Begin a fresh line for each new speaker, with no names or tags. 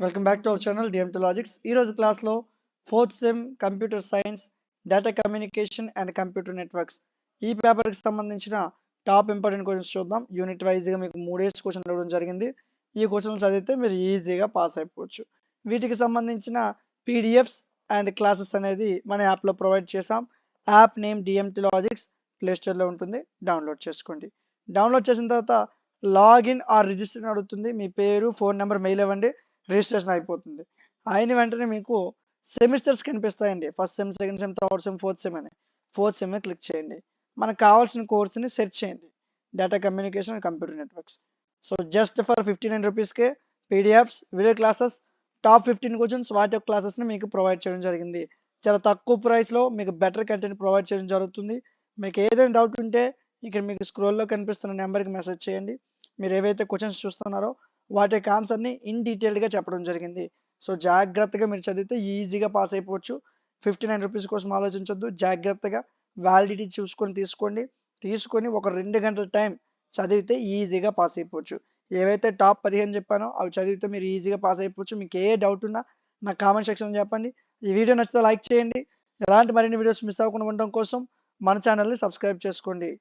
Welcome back to our channel DMT logics. ఈరోజు క్లాస్లో fourth sem computer science, data communication and computer networks ఈ పేపర్కి సంబంధించిన top important questions చూద్దాం. Unit వైజ్గా మీకు 3 క్వశ్చన్లు ఇవ్వడం జరిగింది. ఈ క్వశ్చన్స్ చదివితే మీరు ఈజీగా పాస్ అయిపోవచ్చు. వీటికి సంబంధించిన పీడిఎఫ్స్ అండ్ క్లాసెస్ అనేది మన యాప్లో ప్రొవైడ్ చేసాం. యాప్ నేమ్ డిఎంటీ లాజిక్స్, ప్లేస్టోర్లో ఉంటుంది, డౌన్లోడ్ చేసుకోండి. డౌన్లోడ్ చేసిన తర్వాత లాగిన్ ఆర్ రిజిస్టర్ అడుగుతుంది. మీ పేరు, ఫోన్ నెంబర్, మెయిల్ ఇవ్వండి, రిజిస్ట్రేషన్ అయిపోతుంది. అయిన వెంటనే మీకు సెమిస్టర్స్ కనిపిస్తాయండి. First sem, second sem, third sem, fourth sem అని. ఫోర్త్ సెమ్ క్లిక్ చేయండి. మనకు కావాల్సిన కోర్సుని సెర్చ్ చేయండి, data communication and computer networks. So just for 59 రూపీస్కే PDFs, video classes, top 15 questions, వాటి యొక్క క్లాసెస్ని మీకు ప్రొవైడ్ చేయడం జరిగింది. చాలా తక్కువ ప్రైస్లో మీకు బెటర్ కంటెంట్ ప్రొవైడ్ చేయడం జరుగుతుంది. మీకు ఏదైనా డౌట్ ఉంటే ఇక్కడ మీకు స్క్రోల్లో కనిపిస్తున్న నెంబర్కి మెసేజ్ చేయండి. మీరు ఏవైతే క్వశ్చన్స్ చూస్తున్నారో వాటి యొక్క ఆన్సర్ని ఇన్ డీటెయిల్డ్గా చెప్పడం జరిగింది. సో జాగ్రత్తగా మీరు చదివితే ఈజీగా పాస్ అయిపోవచ్చు. 59 రూపీస్ కోసం ఆలోచించొద్దు. జాగ్రత్తగా వ్యాలిడిటీ తీసుకోండి. తీసుకొని ఒక 2 గంటల టైం చదివితే ఈజీగా పాస్ అయిపోవచ్చు. ఏవైతే టాప్ 15 చెప్పానో అవి చదివితే మీరు ఈజీగా పాస్ అయిపోవచ్చు. మీకు ఏ డౌట్ ఉన్నా నా కామెంట్ సెక్షన్లో చెప్పండి. ఈ వీడియో నచ్చితే లైక్ చేయండి. ఎలాంటి మరిన్ని వీడియోస్ మిస్ అవ్వకుండా ఉండడం కోసం మన ఛానల్ని సబ్స్క్రైబ్ చేసుకోండి.